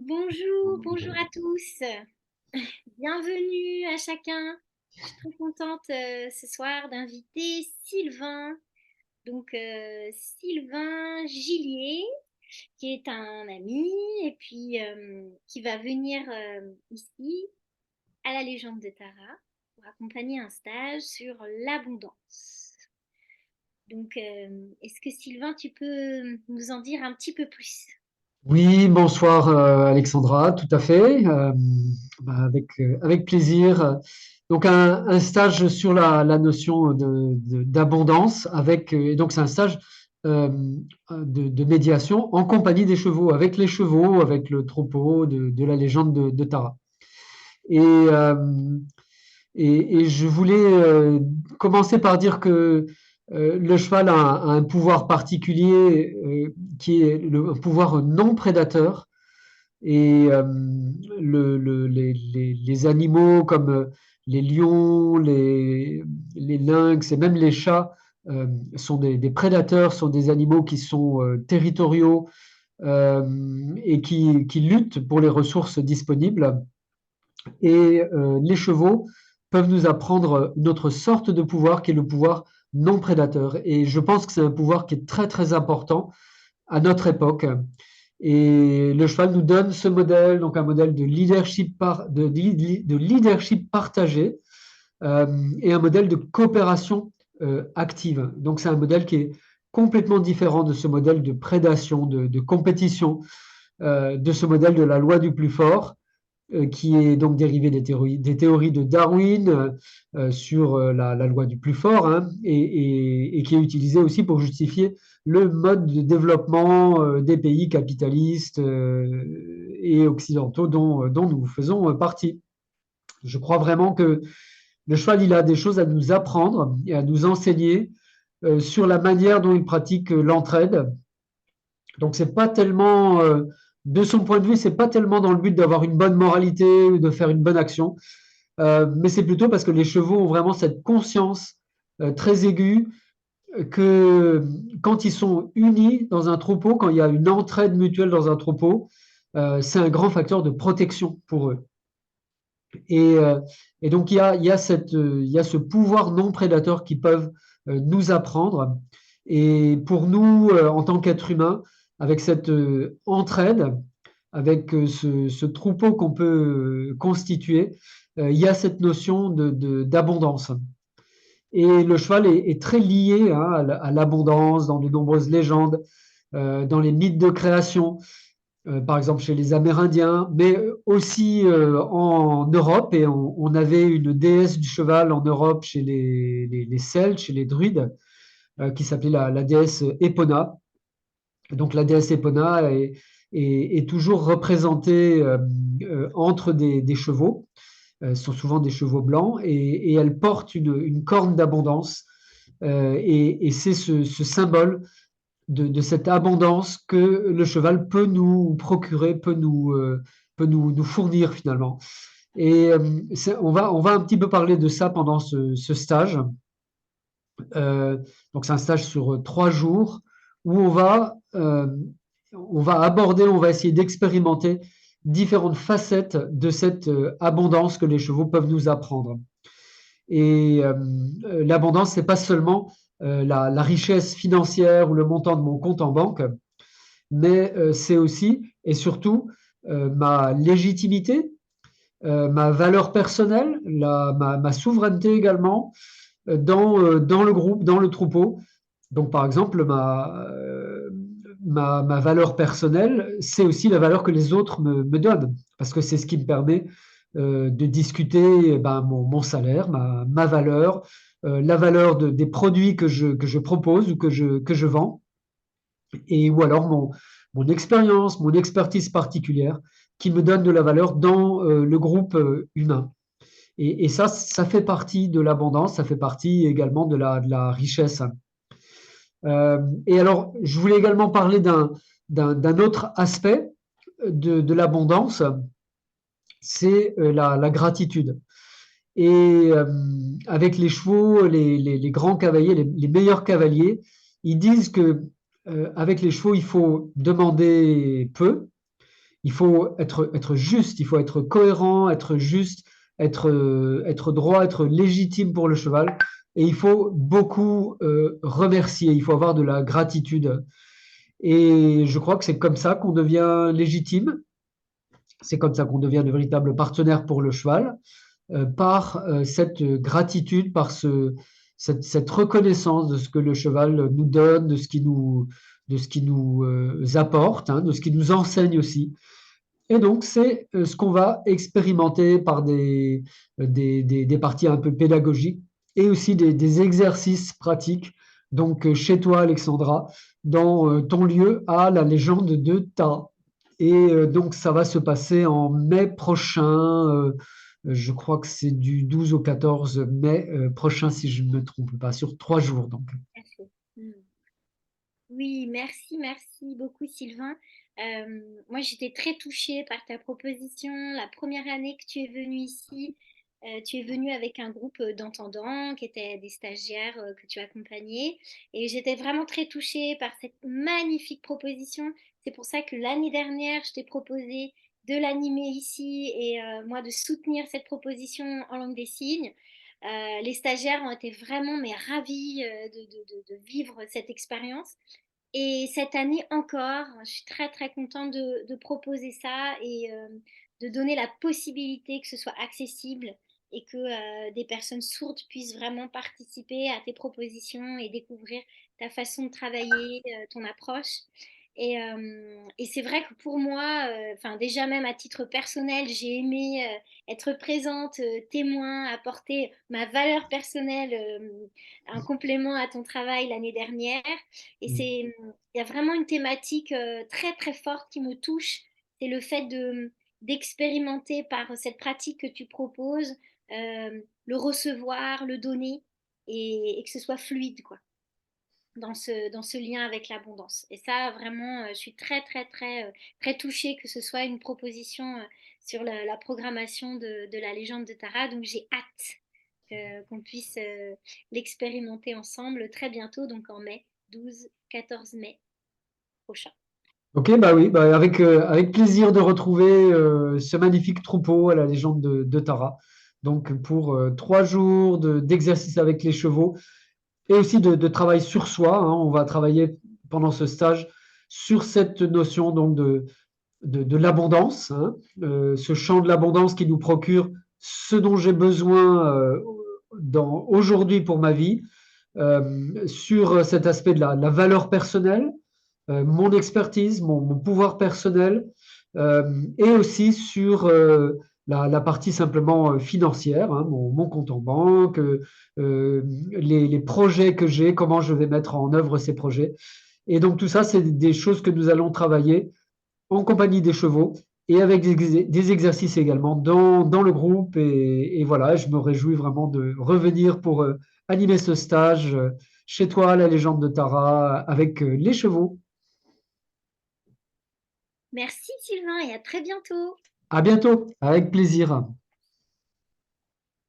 Bonjour, bonjour à tous. Bienvenue à chacun. Je suis très contente ce soir d'inviter Sylvain. Sylvain Gillier, qui est un ami et puis qui va venir ici à la Légende de Tara pour accompagner un stage sur l'abondance. Est-ce que Sylvain, tu peux nous en dire un petit peu plus? Oui, bonsoir Alexandra, tout à fait, avec plaisir. Donc un stage sur la notion d'abondance et donc c'est un stage euh, de médiation en compagnie des chevaux, avec les chevaux, avec le troupeau de la légende de Tara. Et, euh, et je voulais commencer par dire que le cheval a un pouvoir particulier qui est un pouvoir non prédateur et les animaux comme les lions, les lynx et même les chats sont des prédateurs, sont des animaux qui sont territoriaux et qui luttent pour les ressources disponibles. Et les chevaux peuvent nous apprendre notre sorte de pouvoir qui est le pouvoir non prédateur. Et je pense que c'est un pouvoir qui est très très important à notre époque. Et le cheval nous donne ce modèle, donc un modèle de leadership, de leadership partagé euh, et un modèle de coopération active. Donc c'est un modèle qui est complètement différent de ce modèle de prédation, de compétition, de ce modèle de la loi du plus fort qui est donc dérivé des théories de Darwin sur la loi du plus fort, hein, et qui est utilisé aussi pour justifier le mode de développement des pays capitalistes et occidentaux dont nous faisons partie. Je crois vraiment que le cheval, il a des choses à nous apprendre et à nous enseigner sur la manière dont il pratique l'entraide. Donc, c'est pas tellement, de son point de vue, c'est pas tellement dans le but d'avoir une bonne moralité ou de faire une bonne action, mais c'est plutôt parce que les chevaux ont vraiment cette conscience très aiguë que quand ils sont unis dans un troupeau, quand il y a une entraide mutuelle dans un troupeau, c'est un grand facteur de protection pour eux. Et, euh, et donc, il y a ce pouvoir non prédateur qu'ils peuvent nous apprendre. Et pour nous, en tant qu'êtres humains, avec cette entraide, avec ce troupeau qu'on peut constituer, il y a cette notion d'abondance. Et le cheval est très lié hein, à l'abondance dans de nombreuses légendes, dans les mythes de création par exemple chez les Amérindiens, mais aussi en Europe. Et on avait une déesse du cheval en Europe chez les Celtes, chez les Druides, qui s'appelait la déesse Epona. Donc la déesse Epona est toujours représentée entre des chevaux. Ce sont souvent des chevaux blancs et elle porte une corne d'abondance. Et c'est ce symbole de cette abondance que le cheval peut nous procurer, peut nous fournir finalement. Et on va un petit peu parler de ça pendant ce stage. Euh, donc c'est un stage sur 3 jours où on va aborder, on va essayer d'expérimenter différentes facettes de cette abondance que les chevaux peuvent nous apprendre. Et l'abondance, c'est pas seulement la richesse financière ou le montant de mon compte en banque, mais c'est aussi et surtout ma légitimité, ma valeur personnelle, ma souveraineté également dans le groupe, dans le troupeau. Donc, par exemple, ma valeur personnelle, c'est aussi la valeur que les autres me donnent, parce que c'est ce qui me permet de discuter ben, mon salaire, ma valeur, la valeur des produits que je propose ou que je vends et ou alors mon expérience, mon expertise particulière qui me donne de la valeur dans le groupe humain. Et ça, ça fait partie de l'abondance, ça fait partie également de la richesse. Et alors, je voulais également parler d'un autre aspect de l'abondance, c'est la gratitude. Et avec les chevaux, les grands cavaliers, les meilleurs cavaliers, ils disent que avec les chevaux, il faut demander peu il faut être juste, il faut être cohérent, être juste, être droit, être légitime pour le cheval. Et il faut beaucoup remercier, il faut avoir de la gratitude. Et je crois que c'est comme ça qu'on devient légitime, c'est comme ça qu'on devient de véritables partenaires pour le cheval, par cette gratitude, par cette reconnaissance de ce que le cheval nous donne, de ce qui nous apporte, hein, de ce qui nous enseigne aussi. Et donc, c'est ce qu'on va expérimenter par des parties un peu pédagogiques et aussi des exercices pratiques. Donc, chez toi, Alexandra, dans ton lieu à la légende de Ta. Et donc, ça va se passer en mai prochain. Je crois que c'est du 12 au 14 mai prochain, si je ne me trompe pas, sur 3 jours. Donc. Parfait. Mm. Oui, merci beaucoup Sylvain. Moi, j'étais très touchée par ta proposition. La première année que tu es venu ici, tu es venu avec un groupe d'entendants qui étaient des stagiaires que tu accompagnais. Et j'étais vraiment très touchée par cette magnifique proposition. C'est pour ça que l'année dernière, je t'ai proposé de l'animer ici et moi de soutenir cette proposition en langue des signes. Les stagiaires ont été vraiment mais ravis de vivre cette expérience. Et cette année encore, je suis très contente de proposer ça et de donner la possibilité que ce soit accessible et que des personnes sourdes puissent vraiment participer à tes propositions et découvrir ta façon de travailler, ton approche. Et c'est vrai que pour moi, enfin déjà même à titre personnel, j'ai aimé être présente, témoin, apporter ma valeur personnelle, un complément à ton travail l'année dernière. Et il y a vraiment une thématique très forte qui me touche. C'est le fait d'expérimenter par cette pratique que tu proposes, le recevoir, le donner et que ce soit fluide, quoi, dans ce lien avec l'abondance. Et ça, vraiment, je suis très touchée que ce soit une proposition sur la programmation de la légende de Tara. Donc j'ai hâte qu'on puisse l'expérimenter ensemble très bientôt, donc en mai, 12-14 mai prochain. Ok, bah oui, bah avec plaisir de retrouver ce magnifique troupeau à la légende de Tara. Donc pour 3 jours d'exercice avec les chevaux et aussi de travail sur soi, hein. On va travailler pendant ce stage sur cette notion donc de l'abondance, hein. Ce champ de l'abondance qui nous procure ce dont j'ai besoin aujourd'hui pour ma vie, sur cet aspect de la valeur personnelle, mon expertise, mon pouvoir personnel, et aussi sur la partie simplement financière, hein, mon compte en banque, les projets que j'ai, comment je vais mettre en œuvre ces projets. Et donc tout ça, c'est des choses que nous allons travailler en compagnie des chevaux et avec des exercices également dans le groupe. Et voilà, je me réjouis vraiment de revenir pour animer ce stage chez toi, la légende de Tara, avec les chevaux. Merci Sylvain et à très bientôt. À bientôt, avec plaisir.